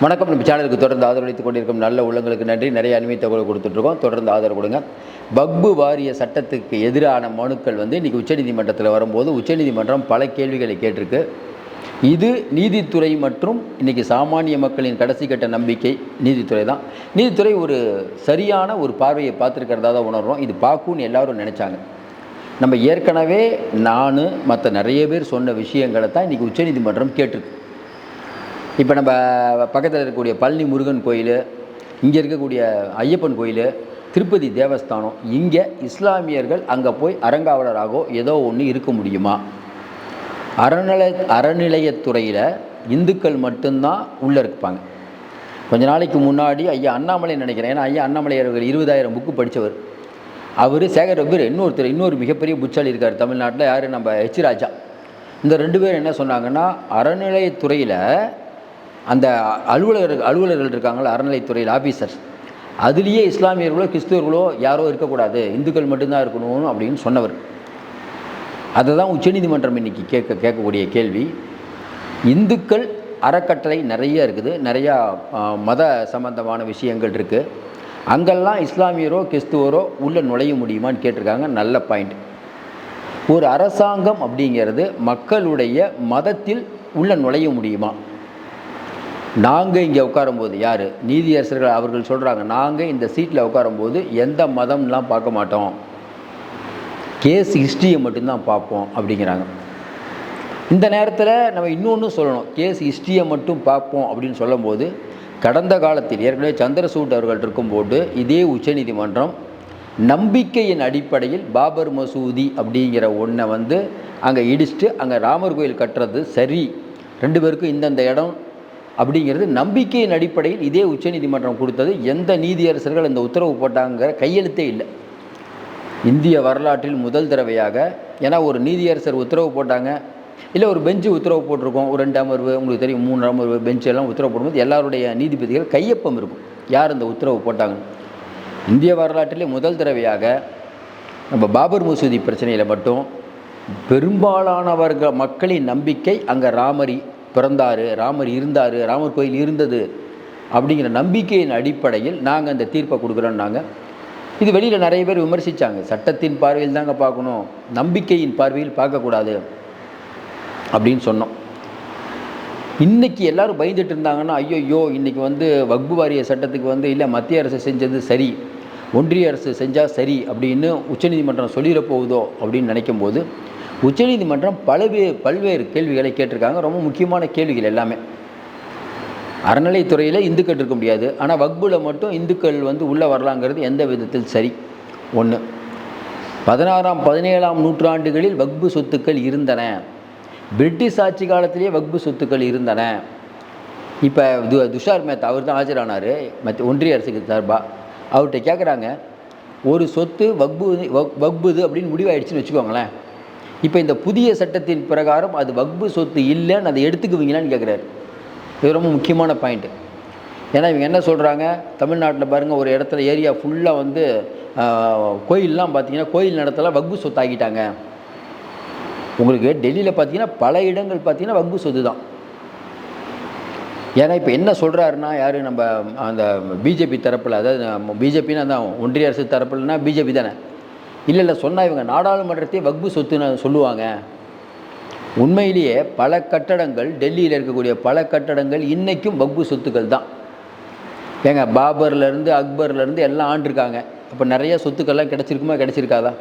வணக்கம். நம்ம சேனலுக்கு தொடர்ந்து ஆதரவளித்துக் கொண்டிருக்கும் நல்ல உள்ளங்களுக்கு நன்றி. நிறைய அண்மை தகவல் கொடுத்துட்ருக்கோம். தொடர்ந்து ஆதரவு கொடுங்க. வக்பு வாரிய சட்டத்துக்கு எதிரான மனுக்கள் இன்றைக்கி உச்சநீதிமன்றத்தில் வரும்போது உச்சநீதிமன்றம் பல கேள்விகளை கேட்டிருக்கு. இது நீதித்துறை மற்றும் இன்றைக்கி சாமானிய மக்களின் கடைசி கட்ட நம்பிக்கை நீதித்துறை தான். நீதித்துறை ஒரு சரியான ஒரு பார்வையை பார்த்துருக்கிறதா தான் உணர்றோம். இது பார்க்கும்னு எல்லோரும் நினச்சாங்க. நம்ம ஏற்கனவே மற்ற நிறைய பேர் சொன்ன விஷயங்களை தான் இன்றைக்கி உச்சநீதிமன்றம் கேட்டிருக்கு. இப்போ நம்ம பக்கத்தில் இருக்கக்கூடிய பழனி முருகன் கோயில், இங்கே இருக்கக்கூடிய ஐயப்பன் கோயில், திருப்பதி தேவஸ்தானம், இங்கே இஸ்லாமியர்கள் அங்கே போய் அறங்காவலராகவோ ஏதோ ஒன்று இருக்க முடியுமா? அறநிலையத்துறையில் இந்துக்கள் மட்டும்தான் உள்ளே இருப்பாங்க. கொஞ்ச நாளைக்கு முன்னாடி ஐயா அண்ணாமலை நினைக்கிறேன், ஏன்னா ஐயா அண்ணாமலை அவர்கள் 20,000 புக்கு படித்தவர். அவர் சேகர் ரப்பீர் இன்னொரு மிகப்பெரிய புச்சாளி இருக்கார் தமிழ்நாட்டில். யார்? நம்ம எச் ராஜா. இந்த 2 பேர் என்ன சொன்னாங்கன்னா, அறநிலையத்துறையில் அந்த அலுவலர்கள் இருக்காங்களா, அறநிலைத்துறையில் ஆஃபீஸர்ஸ், அதுலேயே இஸ்லாமியர்களோ கிறிஸ்துவர்களோ யாரோ இருக்கக்கூடாது, இந்துக்கள் மட்டும்தான் இருக்கணும் அப்படின்னு சொன்னவர். அதை தான் உச்சநீதிமன்றம் இன்றைக்கி கேட்கக்கூடிய கேள்வி. இந்துக்கள் அறக்கட்டளை நிறைய இருக்குது, நிறையா மத சம்பந்தமான விஷயங்கள் இருக்குது. அங்கெல்லாம் இஸ்லாமியரோ கிறிஸ்துவரோ உள்ளே நுழைய முடியுமான்னு கேட்டிருக்காங்க. நல்ல பாயிண்ட். ஒரு அரசாங்கம் அப்படிங்கிறது மக்களுடைய மதத்தில் உள்ளே நுழைய முடியுமா? நாங்கள் இங்கே உட்காரும்போது யார் நீதியரசர்கள் அவர்கள் சொல்கிறாங்க, நாங்கள் இந்த சீட்டில் உட்காரும்போது எந்த மதம்லாம் பார்க்க மாட்டோம், கேஸ் ஹிஸ்ட்ரியை மட்டும்தான் பார்ப்போம் அப்படிங்கிறாங்க. இந்த நேரத்தில் நம்ம இன்னொன்று சொல்லணும். கேஸ் ஹிஸ்ட்ரியை மட்டும் பார்ப்போம் அப்படின்னு சொல்லும்போது, கடந்த காலத்தில் ஏற்கனவே சந்திரசூட் அவர்கள் இருக்கும்போது இதே உச்சநீதிமன்றம் நம்பிக்கையின் அடிப்படையில் பாபர் மசூதி அப்படிங்கிற ஒன்றை அங்கே இடிச்சுட்டு அங்கே ராமர் கோயில் கட்டுறது சரி, 2 பேருக்கும் இந்தந்த இடம் அப்படிங்கிறது நம்பிக்கையின் அடிப்படையில் இதே உச்சநீதிமன்றம் கொடுத்தது. எந்த நீதியரசர்கள் இந்த உத்தரவு போட்டாங்கிற கையெழுத்தே இல்லை இந்திய வரலாற்றில் முதல் தடவையாக. ஏன்னா ஒரு நீதியரசர் உத்தரவு போட்டாங்க, இல்லை ஒரு பெஞ்சு உத்தரவு போட்டிருக்கோம், ஒரு 2 அமர்வு, உங்களுக்கு தெரியும் 3 அமர்வு பெஞ்சு எல்லாம் உத்தரவு போடும்போது எல்லாருடைய நீதிபதிகள் கையொப்பம் இருக்கும் யார் இந்த உத்தரவு போட்டாங்க. இந்திய வரலாற்றிலே முதல் தடவையாக நம்ம பாபர் மசூதி பிரச்சனையில் மட்டும் பெரும்பாலானவர்கள் மக்களின் நம்பிக்கை அங்கே ராமர் பிறந்தார், ராமர் இருந்தார், ராமர் கோயில் இருந்தது அப்படிங்கிற நம்பிக்கையின் அடிப்படையில் நாங்கள் அந்த தீர்ப்பை கொடுக்குறோன்னாங்க. இது வெளியில் நிறைய பேர் விமர்சித்தாங்க. சட்டத்தின் பார்வையில் தாங்க பார்க்கணும், நம்பிக்கையின் பார்வையில் பார்க்கக்கூடாது அப்படின்னு சொன்னோம். இன்றைக்கி எல்லோரும் பயந்துட்டு இருந்தாங்கன்னா, ஐயோ இன்றைக்கி வக்பு வாரிய சட்டத்துக்கு இல்லை மத்திய அரசு செஞ்சது சரி, ஒன்றிய அரசு செஞ்சால் சரி அப்படின்னு உச்சநீதிமன்றம் சொல்லிட போகுதோ அப்படின்னு நினைக்கும்போது உச்சநீதிமன்றம் பல்வேறு கேள்விகளை கேட்டிருக்காங்க. ரொம்ப முக்கியமான கேள்விகள் எல்லாமே. அறநிலைத்துறையில் இந்துக்கள் இருக்க முடியாது, ஆனால் வக்புல மட்டும் இந்துக்கள் உள்ளே வரலாங்கிறது எந்த விதத்தில் சரி? 1. 16ஆம் 17ஆம் நூற்றாண்டுகளில் வக்பு சொத்துக்கள் இருந்தன. பிரிட்டிஷ் ஆட்சி காலத்திலேயே வக்பு சொத்துக்கள் இருந்தன. இப்போ துஷார் மேத்தா அவர் தான் ஆஜரானார் ஒன்றிய அரசுக்கு சார்பாக. அவர்கிட்ட கேட்குறாங்க, ஒரு சொத்து வக்புது அப்படின்னு முடிவாயிடுச்சுன்னு வச்சுக்கோங்களேன். இப்போ இந்த புதிய சட்டத்தின் பிரகாரம் அது வக்பு சொத்து இல்லைன்னு அதை எடுத்துக்குவீங்களான்னு கேட்குறாரு. இது ரொம்ப முக்கியமான பாயிண்ட்டு. ஏன்னா இவங்க என்ன சொல்கிறாங்க, தமிழ்நாட்டில் பாருங்கள், ஒரு இடத்துல ஏரியா ஃபுல்லாக கோயிலெலாம் பார்த்தீங்கன்னா கோயில் நடத்தலாம் வக்பு சொத்து ஆகிட்டாங்க. உங்களுக்கு டெல்லியில் பார்த்தீங்கன்னா பல இடங்கள் பார்த்தீங்கன்னா வக்பு சொத்து தான். ஏன்னா இப்போ என்ன சொல்கிறாருன்னா, யார் நம்ம அந்த பிஜேபி தரப்பில், அதாவது பிஜேபின்னா தான் ஒன்றிய அரசு தரப்புலன்னா பிஜேபி தானே, இல்லை சொன்னால் இவங்க நாடாளுமன்றத்தையே வக்பு சொத்துன்னு சொல்லுவாங்க. உண்மையிலேயே பல கட்டடங்கள் டெல்லியில் இருக்கக்கூடிய பல கட்டடங்கள் இன்றைக்கும் வக்பு சொத்துக்கள் தான். ஏங்க பாபர்லேருந்து அக்பர்லேருந்து எல்லாம் ஆண்டிருக்காங்க. அப்போ நிறைய சொத்துக்கள்லாம் கிடச்சிருக்காதா?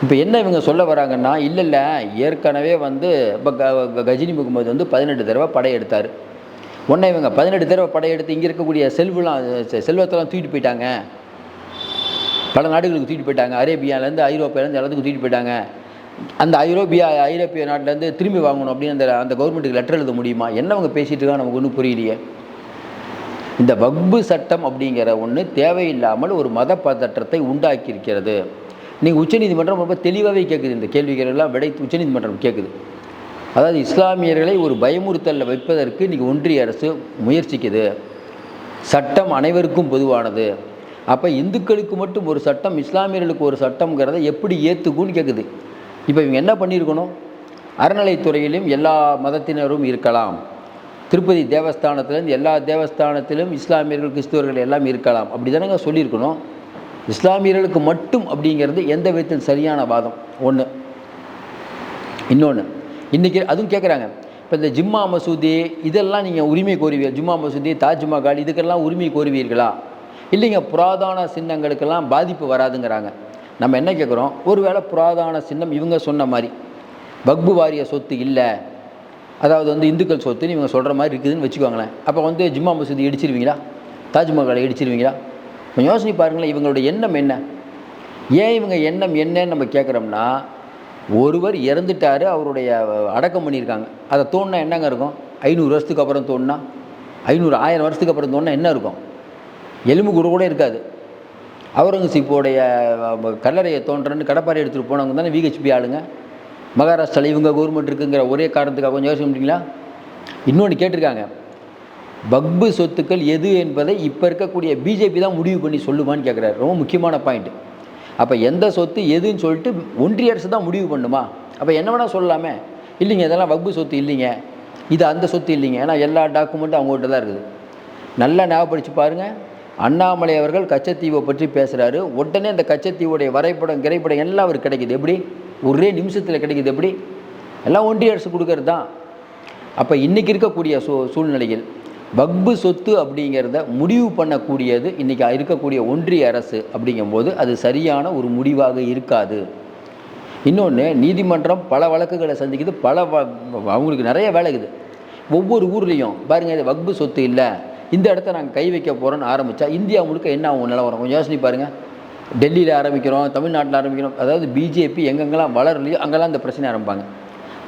இப்போ என்ன இவங்க சொல்ல வராங்கன்னா, இல்லை ஏற்கனவே இப்போ கஜினி முகமது 18 தடவை படையெடுத்தார். உடனே இவங்க 18 தடவை படையெடுத்து இங்கே இருக்கக்கூடிய செல்வத்தெல்லாம் தூக்கிட்டு போயிட்டாங்க, பல நாடுகளுக்கு தூக்கிட்டு போயிட்டாங்க. அரேபியாவிலேருந்து ஐரோப்பியாவிலேருந்து எல்லாத்துக்கும் தூக்கிட்டு போயிட்டாங்க. அந்த ஐரோப்பிய நாட்டிலேருந்து திரும்பி வாங்கணும் அப்படின்னு அந்த கவர்மெண்ட்டுக்கு லெட்டர் எழுத முடியுமா? என்ன அவங்க பேசிகிட்டு இருக்காங்க நமக்கு ஒன்றும் புரியலையே. இந்த வக்பு சட்டம் அப்படிங்கிற ஒன்று தேவையில்லாமல் ஒரு மத பதற்றத்தை உண்டாக்கியிருக்கிறது. நீங்கள் உச்சநீதிமன்றம் ரொம்ப தெளிவாகவே கேட்குது. இந்த கேள்விகள் எல்லாம் உச்சநீதிமன்றம் கேட்குது. அதாவது இஸ்லாமியர்களை ஒரு பயமுறுத்தலில் வைப்பதற்கு இன்றைக்கி ஒன்றிய அரசு முயற்சிக்குது. சட்டம் அனைவருக்கும் பொதுவானது. அப்போ இந்துக்களுக்கு மட்டும் ஒரு சட்டம், இஸ்லாமியர்களுக்கு ஒரு சட்டம்ங்கிறத எப்படி ஏற்றுக்குன்னு கேட்குது. இப்போ இவங்க என்ன பண்ணியிருக்கணும், அறநிலைத்துறையிலும் எல்லா மதத்தினரும் இருக்கலாம், திருப்பதி தேவஸ்தானத்துலேருந்து எல்லா தேவஸ்தானத்திலும் இஸ்லாமியர்கள் கிறிஸ்துவர்கள் எல்லாம் இருக்கலாம், அப்படி தானேங்க சொல்லியிருக்கணும். இஸ்லாமியர்களுக்கு மட்டும் அப்படிங்கிறது எந்த விதத்தில் சரியான வாதம் ஒன்று. இன்னொன்று, இன்றைக்கி அதுவும் கேட்குறாங்க, இப்போ இந்த ஜிம்மா மசூதி இதெல்லாம் நீங்கள் உரிமை கோருவீர்கள், ஜிம்மா மசூதி தாஜ்மஹால் இதுக்கெல்லாம் உரிமை கோருவீர்களா? இல்லைங்க, புராதன சின்னங்களுக்கெல்லாம் பாதிப்பு வராதுங்கிறாங்க. நம்ம என்ன கேட்குறோம், ஒருவேளை புராதன சின்னம் இவங்க சொன்ன மாதிரி வக்பு வாரிய சொத்து இல்லை, அதாவது வந்து இந்துக்கள் சொத்துன்னு இவங்க சொல்கிற மாதிரி இருக்குதுன்னு வச்சுக்கோங்களேன். அப்போ வந்து ஜிம்மா மசூதி இடிச்சிருவீங்களா? தாஜ்மஹாலை இடிச்சிருவீங்களா? கொஞ்சம் யோசனை பாருங்களேன், இவங்களுடைய எண்ணம் என்ன? ஏன் இவங்க எண்ணம் என்னன்னு நம்ம கேட்குறோம்னா, ஒருவர் இறந்துட்டார், அவருடைய அடக்கம் பண்ணியிருக்காங்க, அதை தோணுனா என்னங்க இருக்கும்? 500 வருஷத்துக்கு அப்புறம் தோணுனா, 1000 வருஷத்துக்கு அப்புறம் தோணுனா என்ன இருக்கும்? எலும்பு கூட இருக்காது. அவுரங்கசீப்போடைய கல்லறையை தோன்றன்னு கடப்பாறை எடுத்துகிட்டு போனவங்க தானே விஹெச்பி ஆளுங்க. மகாராஷ்டிராவில் இவங்க கவர்மெண்ட் இருக்குங்கிற ஒரே காரணத்துக்காக கொஞ்சம் யோசிக்க முடியுங்களா? இன்னொன்று கேட்டிருக்காங்க, வக்பு சொத்துக்கள் எது என்பதை இப்போ இருக்கக்கூடிய பிஜேபி தான் முடிவு பண்ணி சொல்லுமான்னு கேட்குறாரு. ரொம்ப முக்கியமான பாயிண்ட். அப்போ எந்த சொத்து எதுன்னு சொல்லிட்டு ஒன்றிய அரசு தான் முடிவு பண்ணுமா? அப்போ என்ன வேணால் சொல்லலாமே. இல்லைங்க, இதெல்லாம் வக்பு சொத்து இல்லைங்க, இது அந்த சொத்து இல்லைங்க, ஏன்னா எல்லா டாக்குமெண்ட்டும் அவங்ககிட்ட தான் இருக்குது. நல்லா ஞாபகப்படுத்தி பாருங்கள், அண்ணாமலை அவர்கள் கச்சத்தீவை பற்றி பேசுகிறாரு, உடனே அந்த கச்சத்தீவுடைய வரைபடம் கிரைப்படம் எல்லாம் அவருக்கு கிடைக்குது. எப்படி? ஒரே நிமிஷத்தில் கிடைக்குது. எப்படி? எல்லாம் ஒன்றிய அரசு கொடுக்கறது தான். அப்போ இன்றைக்கி இருக்கக்கூடிய சூழ்நிலையில் வக்பு சொத்து அப்படிங்கிறத முடிவு பண்ணக்கூடியது இன்றைக்கி இருக்கக்கூடிய ஒன்றிய அரசு அப்படிங்கும்போது அது சரியான ஒரு முடிவாக இருக்காது. இன்னொன்று, நீதிமன்றம் பல வழக்குகளை சந்திக்குது, அவங்களுக்கு நிறைய வேலை இருக்குது. ஒவ்வொரு ஊர்லேயும் பாருங்கள், இது வக்பு சொத்து இல்லை, இந்த இடத்த நாங்கள் கை வைக்க போகிறோன்னு ஆரம்பித்தா இந்தியா முழுக்க என்ன ஆகும் நிலவரம் கொஞ்சம் யோசனை பாருங்கள். டெல்லியில் ஆரம்பிக்கிறோம், தமிழ்நாட்டில் ஆரம்பிக்கிறோம், அதாவது பிஜேபி எங்கெங்கெல்லாம் வளரலையோ அங்கெல்லாம் இந்த பிரச்சனை ஆரம்பிப்பாங்க.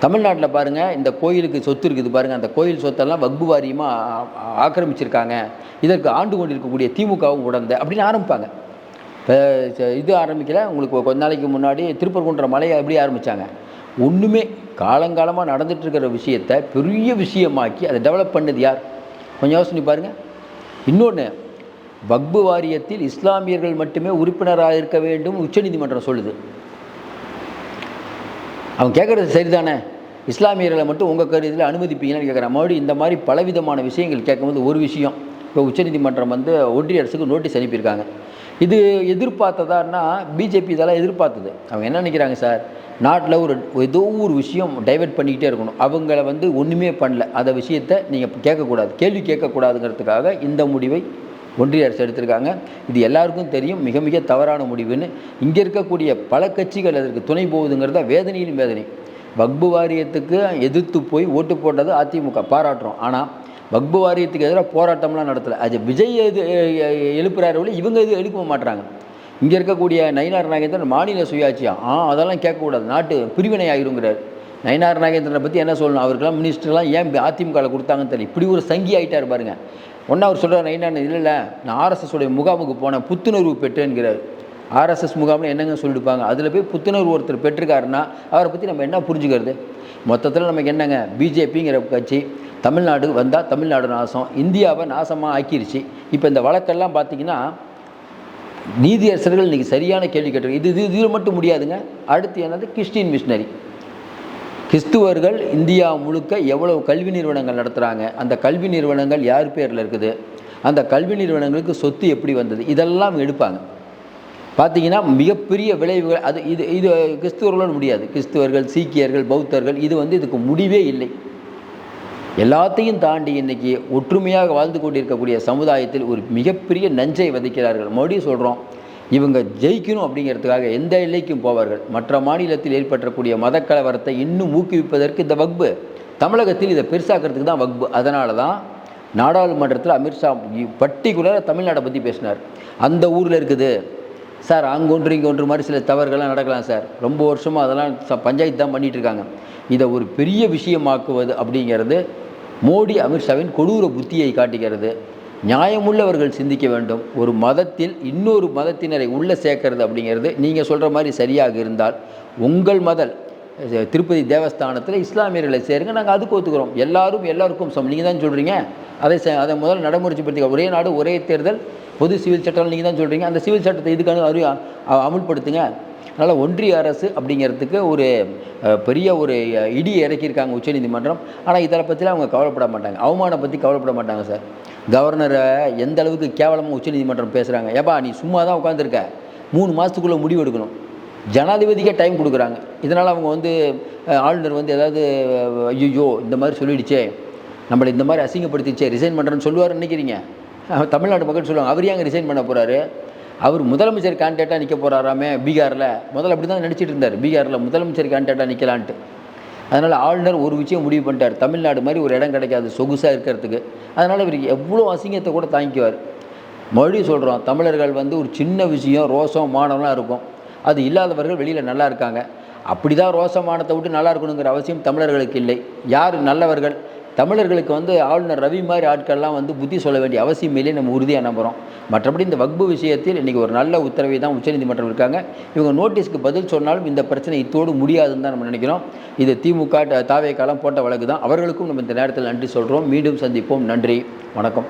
தமிழ்நாட்டில் பாருங்கள், இந்த கோயிலுக்கு சொத்து இருக்குது பாருங்கள், அந்த கோயில் சொத்தெல்லாம் வக்பு வாரியமாக ஆக்கிரமிச்சிருக்காங்க, இதற்கு ஆண்டு கொண்டு இருக்கக்கூடிய திமுகவும் உடந்த அப்படின்னு ஆரம்பிப்பாங்க. இப்போ இது ஆரம்பிக்கல, உங்களுக்கு கொஞ்ச நாளைக்கு முன்னாடி திருப்பரங்குன்ற மலையை எப்படி ஆரம்பித்தாங்க? ஒன்றுமே காலங்காலமாக நடந்துகிட்ருக்கிற விஷயத்தை பெரிய விஷயமாக்கி அதை டெவலப் பண்ணது யார்? கொஞ்சம் யோசனை பாருங்கள். இன்னொன்று, வக்பு வாரியத்தில் இஸ்லாமியர்கள் மட்டுமே உறுப்பினராக இருக்க வேண்டும் உச்சநீதிமன்றம் சொல்லுது. அவங்க கேட்குறது சரிதானே, இஸ்லாமியர்களை மட்டும் உங்கள் கருத்தில் அனுமதிப்பீங்கன்னு கேட்குறாங்க. மறுபடியும் இந்த மாதிரி பலவிதமான விஷயங்கள் கேட்கும்போது ஒரு விஷயம், இப்போ உச்சநீதிமன்றம் வந்து ஒன்றிய அரசுக்கு நோட்டீஸ் அனுப்பியிருக்காங்க. இது எதிர்பார்த்ததான்னா பிஜேபி இதெல்லாம் எதிர்பார்த்தது. அவங்க என்ன நினைக்கிறாங்க, சார் நாட்டில் ஏதோ ஒரு விஷயம் டைவெர்ட் பண்ணிக்கிட்டே இருக்கணும், அவங்கள வந்து ஒன்றுமே பண்ணல, அந்த விஷயத்தை நீங்கள் கேட்கக்கூடாது, கேள்வி கேட்கக்கூடாதுங்கிறதுக்காக இந்த முடிவை ஒன்றிய அரசு எடுத்திருக்காங்க. இது எல்லாருக்கும் தெரியும், மிக மிக தவறான முடிவுன்னு. இங்கே இருக்கக்கூடிய பல கட்சிகள் அதற்கு துணை போகுதுங்கிறத வேதனையிலும் வேதனை. வக்பு வாரியத்துக்கு எதிர்த்து போய் ஓட்டு போட்டது அதிமுக, பாராட்டுறோம். ஆனால் வக்பு வாரியத்துக்கு எதிராக போராட்டம்லாம் நடத்தலை. அது விஜய் எழுப்புறாரு, இவங்க எழுப்ப மாட்டுறாங்க. இங்கே இருக்கக்கூடிய நயினார் நாகேந்திரன் மாநில சுயாட்சியா அதெல்லாம் கேட்கக்கூடாது, நாட்டு பிரிவினை ஆகிருங்கிறார். நயினார் நாகேந்திரனை பற்றி என்ன சொல்லணும், அவருக்கெல்லாம் மினிஸ்டர்லாம் ஏன் அதிமுகவில் கொடுத்தாங்கன்னு தெரியல. இப்படி ஒரு சங்கி ஆகிட்டார் பாருங்க. ஒன்றா அவர் சொல்கிறார், நயினார் இல்லை நான் ஆர்எஸ்எஸோடைய முகாமுக்கு போனேன், புத்துணர்வு பெற்றேன்கிறார். ஆர்எஸ்எஸ் முகாமில் என்னங்க சொல்லியிருப்பாங்க, அதில் போய் புத்துணர்வு ஒருத்தர் பெற்றிருக்காருன்னா அவரை பற்றி நம்ம என்ன புரிஞ்சுக்கிறது? மொத்தத்தில் நமக்கு என்னங்க, பிஜேபிங்கிற கட்சி தமிழ்நாடு வந்தால் தமிழ்நாடு நாசம், இந்தியாவை நாசமாக ஆக்கிருச்சு. இப்போ இந்த வழக்கெல்லாம் பார்த்திங்கன்னா நீதியரசர்கள் இன்றைக்கி சரியான கேள்வி கேட்டிருக்கு. இதில் மட்டும் முடியாதுங்க. அடுத்து என்னது, கிறிஸ்டின் மிஷினரி. கிறிஸ்துவர்கள் இந்தியா முழுக்க எவ்வளவு கல்வி நிறுவனங்கள் நடத்துகிறாங்க, அந்த கல்வி நிறுவனங்கள் யார் பேரில் இருக்குது, அந்த கல்வி நிறுவனங்களுக்கு சொத்து எப்படி வந்தது, இதெல்லாம் எடுப்பாங்க. பார்த்திங்கன்னா மிகப்பெரிய விளைவுகள். அது இது கிறிஸ்துவர்களோடு முடியாது. கிறிஸ்துவர்கள், சீக்கியர்கள், பௌத்தர்கள் இதுக்கு முடிவே இல்லை. எல்லாத்தையும் தாண்டி இன்றைக்கி ஒற்றுமையாக வாழ்ந்து கொண்டிருக்கக்கூடிய சமுதாயத்தில் ஒரு மிகப்பெரிய நஞ்சை விதைக்கிறார்கள். மறுபடியும் சொல்கிறோம், இவங்க ஜெயிக்கணும் அப்படிங்கிறதுக்காக எந்த எல்லைக்கும் போவார்கள். மற்ற மாநிலத்தில் ஏற்பட்டக்கூடிய மதக்கலவரத்தை இன்னும் ஊக்குவிப்பதற்கு இந்த வக்பு, தமிழகத்தில் இதை பெருசாக்கிறதுக்கு தான் வக்பு. அதனால தான் நாடாளுமன்றத்தில் அமித்ஷா பர்டிகுலராக தமிழ்நாட்டை பற்றி பேசினார். அந்த ஊரில் இருக்குது சார், அங்கொன்று இங்கொன்று மாதிரி சில தவறுகள்லாம் நடக்கலாம் சார், ரொம்ப வருஷமாக அதெல்லாம் பஞ்சாயத்து தான் பண்ணிகிட்டு இருக்காங்க. இதை ஒரு பெரிய விஷயமாக்குவது அப்படிங்கிறது மோடி அமித்ஷாவின் கொடூர புத்தியை காட்டுகிறது. நியாயமுள்ளவர்கள் சிந்திக்க வேண்டும். ஒரு மதத்தில் இன்னொரு மதத்தினரை உள்ளே சேர்க்கறது அப்படிங்கிறது நீங்கள் சொல்கிற மாதிரி சரியாக இருந்தால், உங்கள் திருப்பதி தேவஸ்தானத்தில் இஸ்லாமியர்களை சேருங்க, நாங்கள் அதுக்கு ஒத்துக்கிறோம். எல்லாருக்கும் நீங்கள் தான் சொல்கிறீங்க, அதை முதல்ல நடைமுறைப்படுத்தி ஒரே நாடு ஒரே தேர்தல் பொது சிவில் சட்டம் நீங்கள் தான் சொல்கிறீங்க, அந்த சிவில் சட்டத்தை இதுக்கான அமுல்படுத்துங்க. அதனால் ஒன்றிய அரசு அப்படிங்கிறதுக்கு ஒரு பெரிய ஒரு இடி இறக்கியிருக்காங்க உச்சநீதிமன்றம். ஆனால் இதில் பற்றிலாம் அவங்க கவலைப்பட மாட்டாங்க, அவமானம் பற்றி கவலைப்பட மாட்டாங்க சார். கவர்னரை எந்த அளவுக்கு கேவலமாக உச்சநீதிமன்றம் பேசுகிறாங்க. ஏப்பா நீ சும்மா தான் உட்காந்துருக்க, 3 மாதத்துக்குள்ளே முடிவு எடுக்கணும். ஜனாதிபதிக்கே டைம் கொடுக்குறாங்க. இதனால் அவங்க வந்து ஆளுநர் வந்து ஏதாவது ஐயோ இந்த மாதிரி சொல்லிடுச்சே, நம்மளை இந்த மாதிரி அசிங்கப்படுத்திச்சே, ரிசைன் பண்ணுறேன்னு சொல்லுவார்னு நினைக்கிறீங்க? தமிழ்நாடு மக்கள் சொல்லுவாங்க. அவர் ஏங்க ரிசைன் பண்ண போகிறாரு? அவர் முதலமைச்சர் கேண்டிடேட்டாக நிற்க போகிறாராமே பீகாரில். முதல்ல அப்படி தான் நடிச்சிட்டு இருந்தார், பீகாரில் முதலமைச்சர் கேண்டிடேட்டாக நிற்கலான்ட்டு. அதனால் ஆளுநர் ஒரு விஷயம் முடிவு பண்ணிட்டார், தமிழ்நாடு மாதிரி ஒரு இடம் கிடைக்காது சொகுசாக இருக்கிறதுக்கு. அதனால் இவர் எவ்வளோ அசிங்கத்தை கூட தாங்கிக்குவார். மறுபடியும் சொல்கிறோம், தமிழர்கள் வந்து ஒரு சின்ன விஷயம் ரோசம் மானம்லாம் இருக்கும், அது இல்லாதவர்கள் வெளியில் நல்லா இருக்காங்க. அப்படி தான் ரோசமானத்தை விட்டு நல்லா இருக்கணுங்கிற அவசியம் தமிழர்களுக்கு இல்லை. யார் நல்லவர்கள்? தமிழர்களுக்கு வந்து ஆளுநர் ரவி மாதிரி ஆட்கள்லாம் வந்து புத்தி சொல்ல வேண்டிய அவசியம் இல்லையே, நம்ம உறுதியாக நம்புகிறோம். மற்றபடி இந்த வக்பு விஷயத்தில் இன்றைக்கி ஒரு நல்ல உத்தரவை தான் உச்சநீதிமன்றம் இருக்காங்க. இவங்க நோட்டீஸ்க்கு பதில் சொன்னாலும் இந்த பிரச்சனை இத்தோடு முடியாதுன்னு தான் நம்ம நினைக்கிறோம். இது திமுக தாவேக்காலம் போட்ட வழக்கு தான். அவர்களுக்கும் நம்ம இந்த நேரத்தில் நன்றி சொல்கிறோம். மீண்டும் சந்திப்போம். நன்றி, வணக்கம்.